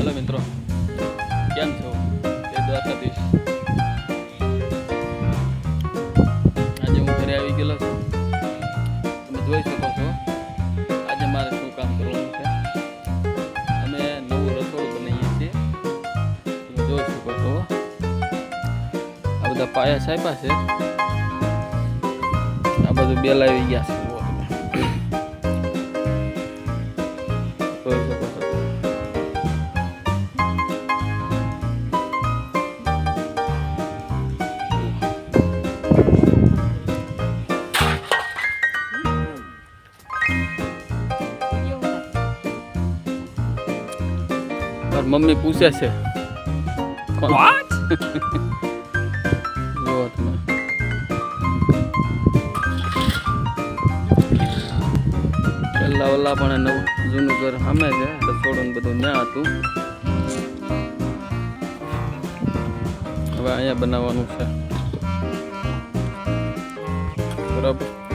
Hello મિત્રો, કેમ છો? જય દ્વારકાધીશ. આજે હું ઘરે આવી ગયેલો છું. તમે જોઈ શકો છો આજે મારે શું કામ કરવાનું છે. અમે નવું રસોડું બનાવીએ છીએ. તમે જોઈ શકો છો આ બધા પાયા સાપ્યા છે. આ બધું બેલ આવી ગયા છે. જોઈ શકો છો. મમ્મી પૂછે છે What? જુઓ તમે પેલા ઓલા પણ નવું જૂનું ઘર સામે છે. રસોડું બધું ત્યાં હતું. હવે અહીંયા બનાવવાનું છે. બરાબર.